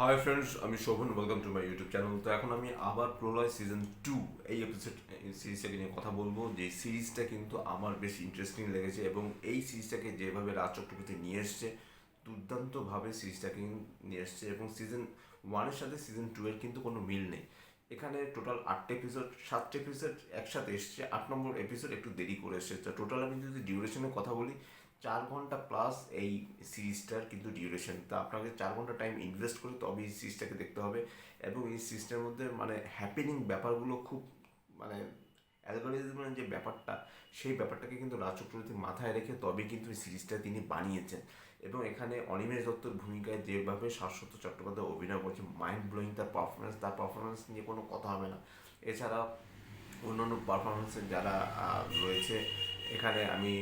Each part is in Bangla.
হাই ফ্রেন্ডস, আমি Shobhan. Welcome to my YouTube channel. তো এখন আমি আবার প্রলয় সিজন 2 এই এপিসোড সিরিজটাকে নিয়ে কথা বলবো। যে সিরিজটা কিন্তু আমার বেশ ইন্টারেস্টিং লেগেছে এবং এই সিরিজটাকে যেভাবে রাজ চক্রবর্তী নিয়ে এসছে, দুর্দান্তভাবে সিরিজটাকে নিয়ে এসছে। এবং সিজন 1-এর সাথে সিজন 2 এর কিন্তু কোনো মিল নেই। এখানে টোটাল 8টা এপিসোড, 7টা এপিসোড একসাথে এসছে, 8 নম্বর এপিসোড একটু দেরি করে এসছে। তো টোটাল আমি যদি ডিউরেশনের কথা বলি, 4 ঘন্টা প্লাস এই সিরিজটার কিন্তু ডিউরেশন। তা আপনাকে 4 ঘন্টা টাইম ইনভেস্ট করে তবে এই সিরিজটাকে দেখতে হবে। এবং এই সিরিজটার মধ্যে মানে হ্যাপেনিং ব্যাপারগুলো খুব মানে অ্যালগোরিদমের যে ব্যাপারটা, সেই ব্যাপারটাকে কিন্তু রাজ চক্রবর্তী মাথায় রেখে তবে কিন্তু এই সিরিজটা তিনি বানিয়েছেন। এবং এখানে অনিমেষ দত্তর ভূমিকায় যেভাবে শাশ্বত চট্টোপাধ্যায় অভিনয় করছে, মাইন্ড ব্লোয়িং তার পারফরমেন্স নিয়ে কোনো কথা হবে না। এছাড়া অন্যান্য পারফরমেন্সের যারা রয়েছে এখানে, আমি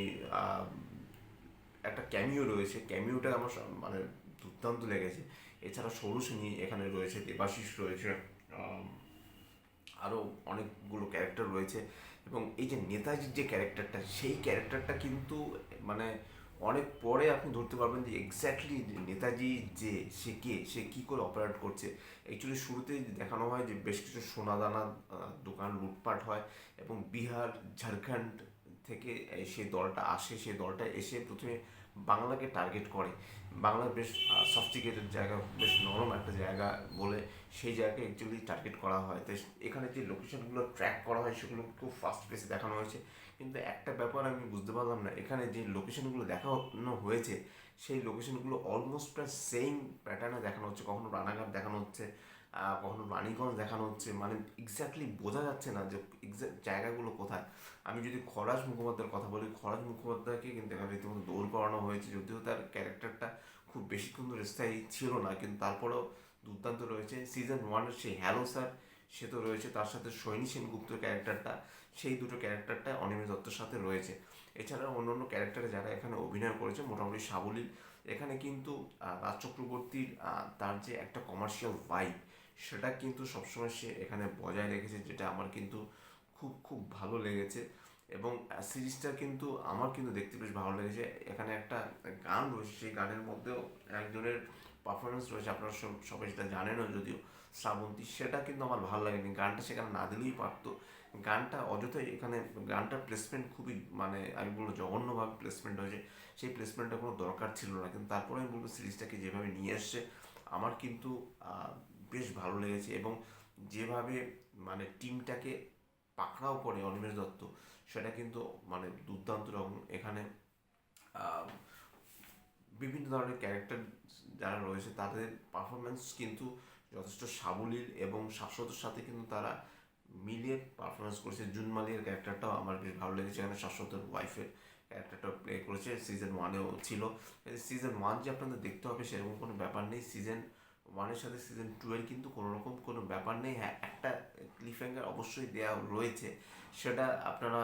একটা ক্যামিও রয়েছে, ক্যামিওটা আমার মানে দুর্দান্ত লেগেছে। এছাড়া সৌরসেনী এখানে রয়েছে, দেবাশিস রয়েছে, আরও অনেকগুলো ক্যারেক্টার রয়েছে। এবং এই যে নেতাজির যে ক্যারেক্টারটা, সেই ক্যারেক্টারটা কিন্তু মানে অনেক পরে আপনি ধরতে পারবেন যে এক্স্যাক্টলি নেতাজি যে সে কী করে অপারেট করছে। অ্যাকচুয়ালি শুরুতেই দেখানো হয় যে বেশ কিছু সোনাদানা দোকান লুটপাট হয় এবং বিহার, ঝাড়খণ্ড থেকে সেই দলটা আসে। সেই দলটা এসে প্রথমে বাংলাকে টার্গেট করে। বাংলা বেশ সফটিকেটেড জায়গা, বেশ নরম একটা জায়গা বলে সেই জায়গাকে অ্যাকচুয়ালি টার্গেট করা হয়। তো এখানে যে লোকেশনগুলো ট্র্যাক করা হয় সেগুলো খুব ফাস্ট পেসে দেখানো হয়েছে। কিন্তু একটা ব্যাপার আমি বুঝতে পারলাম না, এখানে যে লোকেশনগুলো দেখানো হয়েছে সেই লোকেশনগুলো অলমোস্ট প্রায় সেম প্যাটার্নে দেখানো হচ্ছে। কখনো রানাঘাট দেখানো হচ্ছে, কখনো রানীগঞ্জ দেখানো হচ্ছে। মানে এক্স্যাক্টলি বোঝা যাচ্ছে না যে এক্স্যাক্ট জায়গাগুলো কোথায়। আমি যদি খরাজ মুখোপাধ্যায়ের কথা বলি, খরাজ মুখোপাধ্যায়কে কিন্তু এখানে রীতিমতো দৌড় করানো হয়েছে। যদিও তার ক্যারেক্টারটা খুব বেশিক্ষণ ধরে স্থায়ী ছিল না, কিন্তু তারপরেও দুর্দান্ত রয়েছে। সিজন 1-এর সেই হ্যালো স্যার, সে তো রয়েছে, তার সাথে সৈনী সেনগুপ্তর ক্যারেক্টারটা, সেই দুটো ক্যারেক্টারটা অনিমেষ দত্তর সাথে রয়েছে। এছাড়া অন্য অন্য ক্যারেক্টারে যারা এখানে অভিনয় করেছে মোটামুটি সাবলীল। এখানে কিন্তু রাজ চক্রবর্তীর তার যে একটা কমার্শিয়াল ভাইব, সেটা কিন্তু সবসময় সে এখানে বজায় রেখেছে, যেটা আমার কিন্তু খুব খুব ভালো লেগেছে। এবং সিরিজটা কিন্তু আমার কিন্তু দেখতে বেশ ভালো লেগেছে। এখানে একটা গান রয়েছে, সেই গানের মধ্যেও একজনের পারফরমেন্স রয়েছে, আপনারা সবাই সেটা জানেনও যদিও, শ্রাবন্তী। সেটা কিন্তু আমার ভালো লাগেনি, গানটা সেখানে না দিলেই পারতো। গানটা অযথাই এখানে, গানটার প্লেসমেন্ট খুবই মানে আমি বলবো জঘন্যভাবে প্লেসমেন্ট হয়েছে। সেই প্লেসমেন্টটা কোনো দরকার ছিল না। কিন্তু তারপরে আমি বলবো সিরিজটাকে যেভাবে নিয়ে এসছে আমার কিন্তু বেশ ভালো লেগেছে। এবং যেভাবে মানে টিমটাকে পাকড়াও করে অনিমেষ দত্ত, সেটা কিন্তু মানে দুর্দান্ত রকম। এখানে বিভিন্ন ধরনের ক্যারেক্টার যারা রয়েছে তাদের পারফরমেন্স কিন্তু যথেষ্ট সাবলীল এবং শাশ্বতর সাথে কিন্তু তারা মিলিয়ে পারফরমেন্স করেছে। জুন মালিয়ার ক্যারেক্টারটাও আমার বেশ ভালো লেগেছে। এখানে শাশ্বতর ওয়াইফের ক্যারেক্টারটাও প্লে করেছে, সিজন 1-এও ছিল। সিজন 1 যে আপনাদের দেখতে হবে সেরকম কোনো ব্যাপার নেই। সিজন 1-এর সাথে সিজন 2-এর কিন্তু কোনো রকম কোনো ব্যাপার নেই। হ্যাঁ, একটা ক্লিফহ্যাঙ্গার অবশ্যই দেওয়া রয়েছে, সেটা আপনারা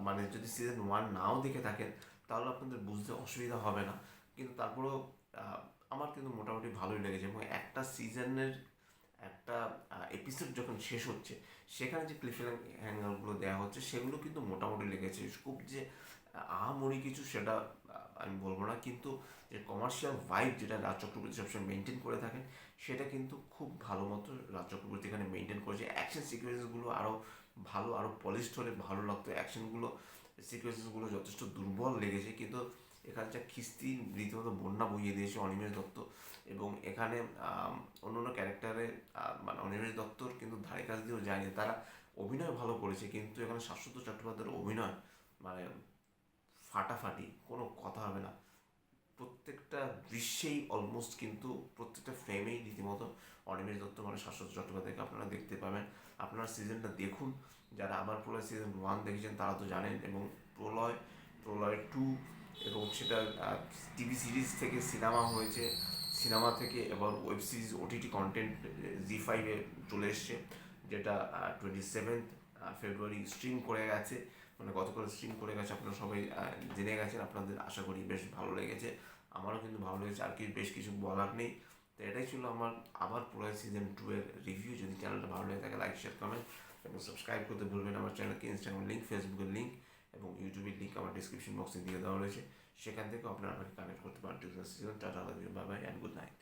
মানে যদি সিজন 1 নাও দেখে থাকেন তাহলে আপনাদের বুঝতে অসুবিধা হবে না। কিন্তু তারপরেও আহ, আমার কিন্তু মোটামুটি ভালোই লেগেছে। এবং একটা সিজনের একটা এপিসোড যখন শেষ হচ্ছে, সেখানে যে ক্লিফ হ্যাঙ্গারগুলো দেওয়া হচ্ছে সেগুলো কিন্তু মোটামুটি লেগেছে। খুব যে আহামরি কিছু সেটা আমি বলবো না, কিন্তু যে কমার্শিয়াল ভাইব যেটা রাজ চক্রবর্তী সবসময় মেনটেন করে থাকেন, সেটা কিন্তু খুব ভালো মতো রাজ চক্রবর্তী এখানে মেনটেন করেছে। অ্যাকশন সিকোয়েন্সগুলো আরও ভালো, আরও পলিশড হলে ভালো লাগতো। অ্যাকশনগুলো সিকোয়েন্সগুলো যথেষ্ট দুর্বল লেগেছে, কিন্তু এখানে যা খিস্তি রীতিমতো বন্যা বইয়ে দিয়েছে অনিমেষ দত্ত। এবং এখানে অন্য অন্য ক্যারেক্টারে মানে অনিমেষ দত্তর কিন্তু ধারে কাছ দিয়েও যায়নি। তারা অভিনয় ভালো করেছে, কিন্তু এখানে শাশ্বত চট্টোপাধ্যায়ের অভিনয় মানে ফাটাফাটি, কোনো কথা হবে না। প্রত্যেকটা দৃশ্যেই অলমোস্ট কিন্তু প্রত্যেকটা ফ্রেমেই রীতিমতো অনিমেষ দত্ত মানে শাশ্বত চট্টোপাধ্যায়কে আপনারা দেখতে পাবেন। আপনারা সিজনটা দেখুন। যারা আবার প্রলয় সিজন 1 দেখেছেন তারা তো জানেন। এবং প্রলয় 2 এবং সেটা টিভি সিরিজ থেকে সিনেমা হয়েছে, সিনেমা থেকে এবার ওয়েব সিরিজ ওটিটি কন্টেন্ট জি5-এ চলে এসছে, যেটা 27 ফেব্রুয়ারি স্ট্রিম করে গেছে। মানে গতকাল স্ট্রিম করে গেছে, আপনারা সবাই জেনে গেছেন। আপনাদের আশা করি বেশ ভালো লেগেছে, আমারও কিন্তু ভালো লেগেছে। আর কি বেশ কিছু বলার নেই। তো এটাই ছিল আমার আবার প্রলয় সিজন 2-এর রিভিউ। যদি চ্যানেলটা ভালো লাগে থাকে লাইক, শেয়ার, কমেন্ট এবং সাবস্ক্রাইব করতে ভুলবেন আমার চ্যানেলকে। ইনস্টাগ্রামের লিঙ্ক, ফেসবুকের লিঙ্ক এবং ইউটিউবের লিঙ্ক আমার ডিসক্রিপশন বক্সে দিয়ে দেওয়া রয়েছে, সেখান থেকে আপনারা আমাকে কানেক্ট করতে পারেন। Season tata, bye bye and good night.